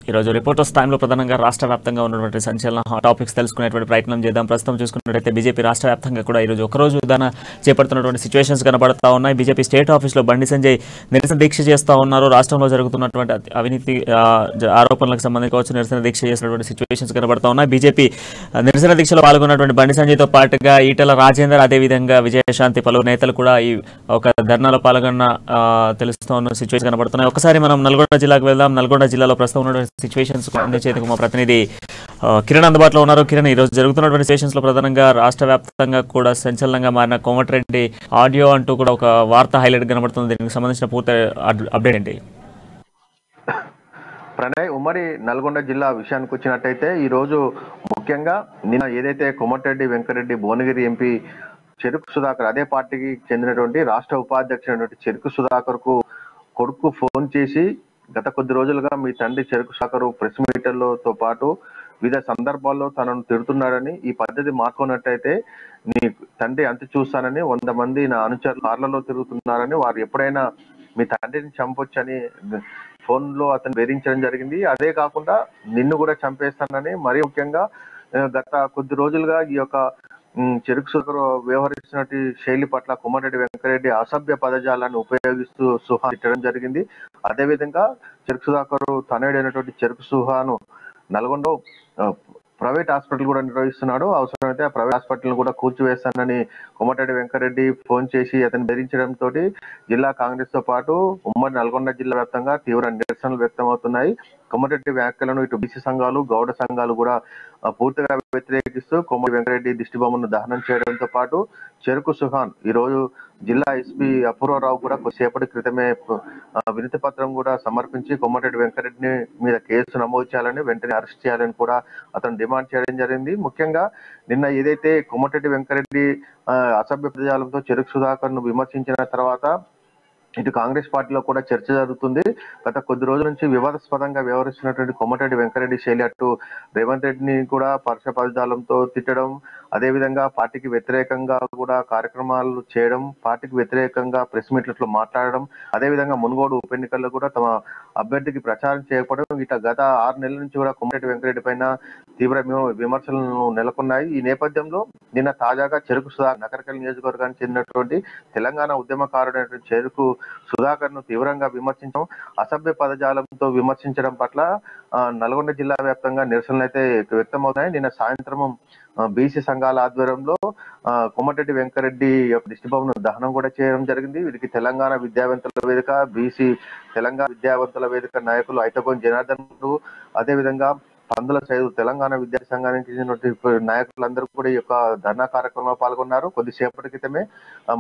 ఈ రోజు రిపోర్టర్స్ టైంలో ప్రధానంగా రాష్ట్ర వ్యాప్తంగా ఉన్నటువంటి సంచలన టాపిక్స్ తెలుసుకునేటువంటి ప్రయత్నం చేద్దాం. ప్రస్తుతం చూసుకున్నట్లయితే బీజేపీ రాష్ట్ర వ్యాప్తంగా కూడా ఈరోజు ఒకరోజు విధాన చేపడుతున్నటువంటి సిచ్యువేషన్స్ కనబడతా ఉన్నాయి. బీజేపీ స్టేట్ ఆఫీస్లో బండి సంజయ్ నిరసన దీక్ష చేస్తూ ఉన్నారు. రాష్ట్రంలో జరుగుతున్నటువంటి అవినీతి ఆరోపణలకు సంబంధించి నిరసన దీక్ష చేసినటువంటి సిచ్యువేషన్స్ కనబడతా ఉన్నాయి. బీజేపీ నిరసన దీక్షలో పాల్గొన్నటువంటి బండి సంజయ్తో పాటుగా ఈటెల రాజేందర్, అదేవిధంగా విజయశాంతి పలువురు నేతలు కూడా ఈ ఒక ధర్నాలో పాల్గొన్న తెలుస్తూ ఉన్న సిచ్యువేషన్ కనబడుతున్నాయి. ఒకసారి మనం నల్గొండ జిల్లాకు వెళ్దాం. నల్గొండ జిల్లాలో ప్రస్తుతం ఉన్నటువంటి సిచ్యువేషన్స్ అందించేందుకు మా ప్రతినిధి కిరణ్ అందుబాటులో ఉన్నారు. కిరణ్, ఈరోజు జరుగుతున్నటువంటి సిచ్యువేషన్స్ లో ప్రధానంగా రాష్ట్ర వ్యాప్తంగా కూడా సంచలనంగా మారిన కోమటిరెడ్డి ఆడియో అంటూ కూడా ఒక వార్త హైలైట్ కనబడుతుంది. దీనికి సంబంధించిన పూర్తి అప్డేట్ ఏంటి? ప్రణయ్, ఉమ్మడి నల్గొండ జిల్లా విషయానికి వచ్చినట్టయితే ఈ రోజు ముఖ్యంగా నిన్న ఏదైతే కోమటిరెడ్డి వెంకరెడ్డి భువనగిరి ఎంపీ చెరుకు సుధాకర్, అదే పార్టీకి చెందినటువంటి రాష్ట్ర ఉపాధ్యక్షుడు చెరుకు సుధాకర్ కు కొడుకు ఫోన్ చేసి గత కొద్ది రోజులుగా మీ తండ్రి చెరుకు సుధాకర్ ప్రెస్ మీటర్లతో పాటు వివిధ సందర్భాల్లో తనను తిడుతున్నాడని, ఈ పద్ధతి మార్చుకున్నట్టయితే నీ తండ్రి అంత చూస్తానని 100 మంది నా అనుచరులు కార్లలో తిరుగుతున్నారని, వారు ఎప్పుడైనా మీ తండ్రిని చంపొచ్చని ఫోన్ లో అతను బెదిరించడం జరిగింది. అదే కాకుండా నిన్ను కూడా చంపేస్తానని, మరీ ముఖ్యంగా గత కొద్ది రోజులుగా ఈ యొక్క చెరుకు సుధాకర్ వ్యవహరిస్తున్నటువంటి శైలి పట్ల కోమటిరెడ్డి వెంకరెడ్డి అసభ్య పదజాలాన్ని ఉపయోగిస్తూ సుహా తిట్టడం జరిగింది. అదేవిధంగా చెరుకు సుధాకర్ తనయుడైనటువంటి చెరుకు సుహాను నల్గొండ ప్రైవేట్ హాస్పిటల్ కూడా నిర్వహిస్తున్నాడు. అవసరమైతే ఆ ప్రైవేట్ హాస్పిటల్ కూడా కూల్చివేస్తానని కోమటిరెడ్డి వెంకరెడ్డి ఫోన్ చేసి అతను బెదిరించడంతో జిల్లా కాంగ్రెస్ తో పాటు ఉమ్మడి నల్గొండ జిల్లా వ్యాప్తంగా తీవ్ర నిరసనలు వ్యక్తమవుతున్నాయి. కోమటిరెడ్డి వ్యాఖ్యలను ఇటు బీసీ సంఘాలు, గౌడ సంఘాలు కూడా పూర్తిగా వ్యతిరేకిస్తూ కోమటిరెడ్డి వెంకరెడ్డి దిష్టిబొమ్మను దహనం చేయడంతో పాటు చెరుకు సుహాన్ ఈ రోజు జిల్లా ఎస్పీ అపూర్వరావు కూడా కొద్దిసేపటి క్రితమే వినతి పత్రం కూడా సమర్పించి కోమటిరెడ్డి వెంకరెడ్డిని మీద కేసు నమోదు చేయాలని, వెంటనే అరెస్ట్ చేయాలని కూడా అతను డిమాండ్ చేయడం జరిగింది. ముఖ్యంగా నిన్న ఏదైతే కోమటిరెడ్డి వెంకరెడ్డి అసభ్య పదజాలంతో చెరుకు సుధాకర్ ను విమర్శించిన తర్వాత ఇటు కాంగ్రెస్ పార్టీలో కూడా చర్చ జరుగుతుంది. గత కొద్ది రోజుల నుంచి వివాదాస్పదంగా వ్యవహరిస్తున్నటువంటి కోమటిరెడ్డి వెంకరెడ్డి శైలి అటు రేవంత్ రెడ్డిని కూడా పరుష పదజాలంతో తిట్టడం, అదేవిధంగా పార్టీకి వ్యతిరేకంగా కూడా కార్యక్రమాలు చేయడం, పార్టీకి వ్యతిరేకంగా ప్రెస్ మీట్లలో మాట్లాడడం, అదేవిధంగా మునుగోడు ఉప ఎన్నికల్లో కూడా తమ అభ్యర్థికి ప్రచారం చేయకపోవడం, ఇట్లా గత 6 నెలల నుంచి కూడా కోమటిరెడ్డి వెంకరెడ్డి పైన తీవ్ర విమర్శలు నెలకొన్నాయి. ఈ నేపథ్యంలో నిన్న తాజాగా చెరుకు సుధాకర్ నకరికల్ నియోజకవర్గానికి చెందినటువంటి తెలంగాణ ఉద్యమకారుడైనటువంటి చెరుకు సుధాకర్ ను తీవ్రంగా విమర్శించడం, అసభ్య పదజాలంతో విమర్శించడం పట్ల నల్గొండ జిల్లా వ్యాప్తంగా నిరసనలు అయితే వ్యక్తమవుతాయి. నిన్న సాయంత్రం బీసీ సంఘాల ఆధ్వర్యంలో కోమటిరెడ్డి వెంకరెడ్డి యొక్క దిష్టిబొమ్మను దహనం కూడా చేయడం జరిగింది. వీరికి తెలంగాణ విద్యావంతుల వేదిక, బీసీ తెలంగాణ విద్యావంతుల వేదిక నాయకులు ఐతగోని జనార్దన్, అదేవిధంగా పందుల సైదు తెలంగాణ విద్యార్థి సంఘానికి చెందినటువంటి నాయకులందరూ కూడా ఈ యొక్క ధర్నా కార్యక్రమంలో పాల్గొన్నారు. కొద్దిసేపటి క్రితమే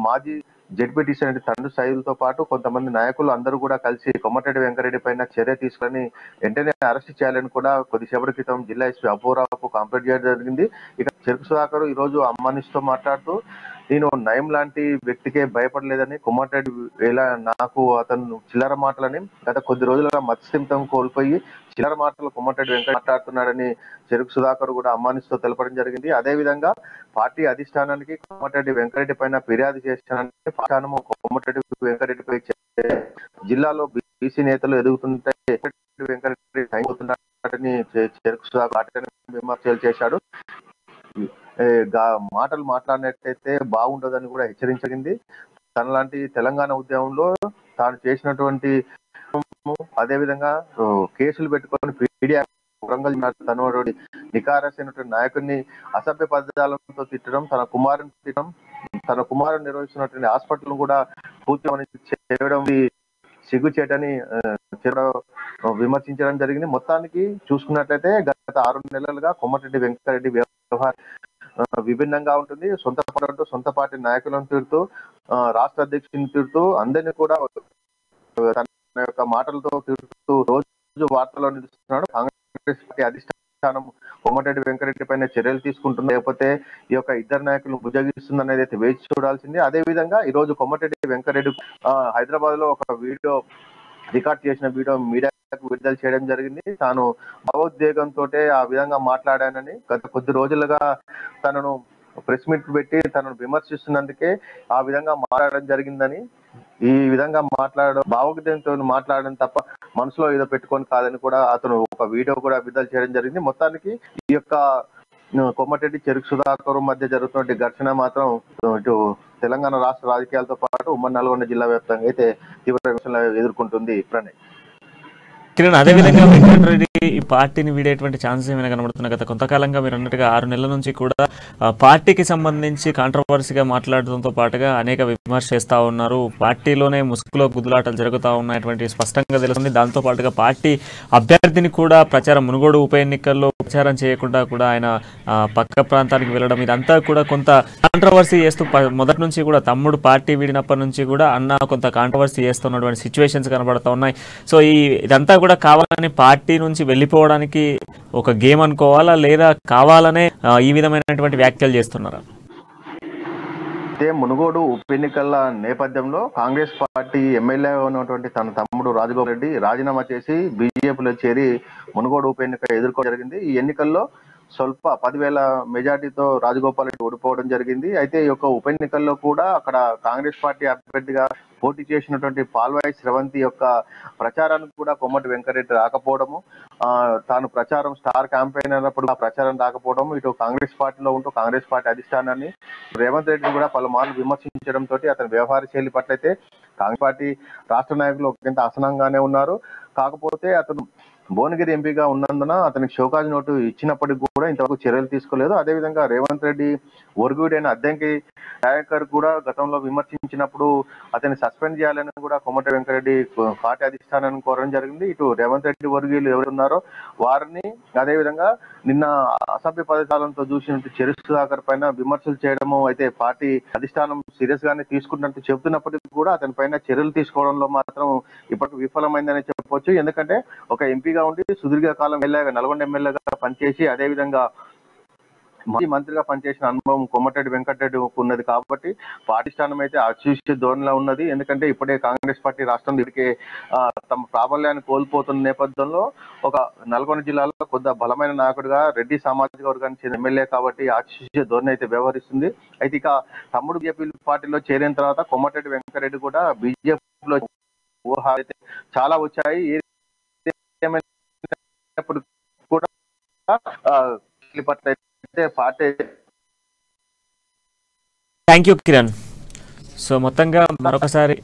మాజీ జెడ్పీటీసీ అనే తండ్రి సైదులతో పాటు కొంతమంది నాయకులు అందరూ కూడా కలిసి కోమటిరెడ్డి వెంకరెడ్డి పైన చర్య తీసుకొని వెంటనే అరెస్ట్ చేయాలని కూడా కొద్దిసేపటి క్రితం జిల్లా ఎస్పీ అపూర్వరావుకు కంప్లైంట్ చేయడం జరిగింది. ఇక చెరుకు సుధాకర్ ఈ రోజు అమ్మానిస్తో మాట్లాడుతూ, నేను నయం లాంటి వ్యక్తికే భయపడలేదని, కోమటిరెడ్డి ఎలా నాకు అతను చిల్లర మాటలని, గత కొద్ది రోజులుగా మత్స్యంతం కోల్పోయి చిల్లర మాటలు కోమటిరెడ్డి వెంకరెడ్డి మాట్లాడుతున్నాడని చెరుకు సుధాకర్ కూడా అమ్మానిస్తో తెలపడం జరిగింది. అదేవిధంగా పార్టీ అధిష్టానానికి కోమటిరెడ్డి వెంకరెడ్డి పైన ఫిర్యాదు చేస్తానని, పార్టీ కోమటిరెడ్డి వెంకరెడ్డిపై జిల్లాలో బీసీ నేతలు ఎదుగుతుంటే వెంకరెడ్డి అయిపోతున్నాడని చెరుకు సుధాకర్ విమర్శలు చేశాడు. మాటలు మాట్లాడినట్టయితే బాగుండదని కూడా హెచ్చరించింది. తనలాంటి తెలంగాణ ఉద్యమంలో తాను చేసినటువంటి, అదేవిధంగా కేసులు పెట్టుకొని పీడియా వరంగల్ తనోడి నికారసైనటువంటి నాయకుడిని అసభ్య పదజాలంతో తిట్టడం, తన కుమారుని తిట్టడం, తన కుమారుని నిర్వహిస్తున్నటువంటి హాస్పిటల్ కూడా పూర్తి చేయడం సిగ్గుచేటని విమర్శించడం జరిగింది. మొత్తానికి చూసుకున్నట్లయితే గత 6 నెలలుగా కోమటిరెడ్డి వెంకరెడ్డి వ్యవహారం విభిన్నంగా ఉంటుంది. సొంత పార్టీ నాయకులను తిడుతూ, రాష్ట్ర అధ్యక్షుని తిడుతూ, అందరినీ కూడా తన యొక్క మాటలతో తిడుతూ రోజు వార్తల్లో నిలుస్తున్నాడు. కాంగ్రెస్ పార్టీ అధిష్టానం కోమటిరెడ్డి వెంకరెడ్డి పైన చర్యలు తీసుకుంటుంది, లేకపోతే ఈ యొక్క ఇద్దరు నాయకులను బుజ్జగిస్తుంది అనేది అయితే వేచి చూడాల్సింది. అదే విధంగా ఈ రోజు కోమటిరెడ్డి వెంకరెడ్డి హైదరాబాద్ లో ఒక వీడియో రికార్డ్ చేసిన వీడియో మీడియాకు విడుదల చేయడం జరిగింది. తాను భావోద్వేగంతో ఆ విధంగా మాట్లాడానని, గత కొద్ది రోజులుగా తనను ప్రెస్ మీట్ పెట్టి తనను విమర్శిస్తున్నందుకే ఆ విధంగా మాట్లాడడం జరిగిందని, ఈ విధంగా భావోద్వేగంతో మాట్లాడడం తప్ప మనసులో ఏదో పెట్టుకొని కాదని కూడా అతను ఒక వీడియో కూడా విడుదల చేయడం జరిగింది. మొత్తానికి ఈ యొక్క కోమటిరెడ్డి చెరుకు సుధాకర్ మధ్య జరుగుతున్న ఘర్షణ మాత్రం ఇటు తెలంగాణ రాష్ట్ర రాజకీయాలతో పాటు ఉమ్మడి నల్గొండ జిల్లా వ్యాప్తంగా అయితే తీవ్ర విమర్శలు ఎదుర్కొంటుంది ప్రణయ్. కిరణ్, అదేవిధంగా వెంకటరెడ్డి ఈ పార్టీని వీడేటువంటి ఛాన్సెస్ ఏమైనా కనబడుతున్నాయి? గత కొంతకాలంగా మీరు అన్నట్టుగా 6 నెలల నుంచి కూడా పార్టీకి సంబంధించి కాంట్రవర్సీగా మాట్లాడడంతో పాటుగా అనేక విమర్శ చేస్తూ ఉన్నారు. పార్టీలోనే ముసుగులో గుద్దులాటలు జరుగుతూ ఉన్నటువంటి స్పష్టంగా తెలుస్తుంది. దాంతో పాటుగా పార్టీ అభ్యర్థిని కూడా మునుగోడు ఉప ఎన్నికల్లో ప్రచారం చేయకుండా కూడా ఆయన పక్క ప్రాంతానికి వెళ్ళడం, ఇదంతా కూడా కొంత కాంట్రవర్సీ చేస్తూ మొదటి నుంచి కూడా తమ్ముడు పార్టీ వీడినప్పటి నుంచి కూడా అన్న కొంత కాంట్రవర్సీ చేస్తున్నటువంటి సిచ్యువేషన్స్ కనబడుతూ ఉన్నాయి. సో ఇదంతా కూడా కావాలని పార్టీ నుంచి వెళ్ళిపోవడానికి ఒక గేమ్ అనుకోవాలా, లేదా కావాలనే ఈ విధమైనటువంటి వ్యాఖ్యలు చేస్తున్నారా? అయితే మునుగోడు ఉప ఎన్నికల నేపథ్యంలో కాంగ్రెస్ పార్టీ ఎమ్మెల్యే ఉన్నటువంటి తన తమ్ముడు రాజగోపాల్ రెడ్డి రాజీనామా చేసి బీజేపీలో చేరి మునుగోడు ఉప ఎన్నిక ఎదుర్కోవడం జరిగింది. ఈ ఎన్నికల్లో స్వల్ప 10,000 మెజార్టీతో రాజగోపాల్ రెడ్డి ఓడిపోవడం జరిగింది. అయితే ఈ యొక్క ఉప ఎన్నికల్లో కూడా అక్కడ కాంగ్రెస్ పార్టీ అభ్యర్థిగా పోటీ చేసినటువంటి పాల్వాయి స్రవంతి యొక్క ప్రచారానికి కూడా కొమ్మటి వెంకరెడ్డి రాకపోవడము, తాను ప్రచారం స్టార్ క్యాంపెయిన్ అన్నప్పుడు ఆ ప్రచారం రాకపోవడం, ఇటు కాంగ్రెస్ పార్టీలో ఉంటూ కాంగ్రెస్ పార్టీ అధిష్టానాన్ని రేవంత్ రెడ్డిని కూడా పలుమార్లు విమర్శించడంతో అతని వ్యవహార శైలి పట్లయితే కాంగ్రెస్ పార్టీ రాష్ట్ర నాయకులు ఒకంత అసహనంగానే ఉన్నారు. కాకపోతే అతను భువనగిరి ఎంపీగా ఉన్నందున అతనికి షోకాజ్ నోటు ఇచ్చినప్పటికీ కూడా ఇంతవరకు చర్యలు తీసుకోలేదు. అదేవిధంగా రేవంత్ రెడ్డి ఒరుగుడైన అద్దంకి నాయకర్ కూడా గతంలో విమర్శించినప్పుడు అతన్ని సస్పెండ్ చేయాలని కూడా కొమ్మటి వెంకరెడ్డి పార్టీ అధిష్టానాన్ని కోరడం జరిగింది. ఇటు రేవంత్ రెడ్డి వర్గీయులు ఎవరున్నారో వారిని, అదేవిధంగా నిన్న అసభ్య పదజాలంతో చూసినట్టు చెరుకు సుధాకర్ పైన విమర్శలు చేయడము అయితే పార్టీ అధిష్టానం సీరియస్ గానే తీసుకున్నట్టు చెబుతున్నప్పటికీ కూడా అతని పైన చర్యలు తీసుకోవడంలో మాత్రం ఇప్పటికి విఫలమైందని చెప్పవచ్చు. ఎందుకంటే ఒక ఎంపీగా ఉండి సుదీర్ఘకాలం నల్గొండ ఎమ్మెల్యేగా పనిచేసి అదేవిధంగా మాజీ మంత్రిగా పనిచేసిన అనుభవం కొమ్మటిరెడ్డి వెంకటరెడ్డి ఉన్నది కాబట్టి పార్టీ స్థానం అయితే అచూసే ధోరణిలో ఉన్నది. ఎందుకంటే ఇప్పుడే కాంగ్రెస్ పార్టీ రాష్ట్రంలో ఇప్పటికే తమ ప్రాబల్యాన్ని కోల్పోతున్న నేపథ్యంలో ఒక నల్గొండ జిల్లాలో కొద్ది బలమైన నాయకుడిగా రెడ్డి సామాజిక వర్గానికి చెందిన ఎమ్మెల్యే కాబట్టి అచూసే ధోరణి అయితే వ్యవహరిస్తుంది. అయితే ఇక తమ్ముడు బీజేపీ పార్టీలో చేరిన తర్వాత కొమ్మటిరెడ్డి వెంకటరెడ్డి కూడా బీజేపీలో ఊహాలు అయితే చాలా వచ్చాయి. కూడా party. Thank you Kiran. So మొత్తంగా మరొకసారి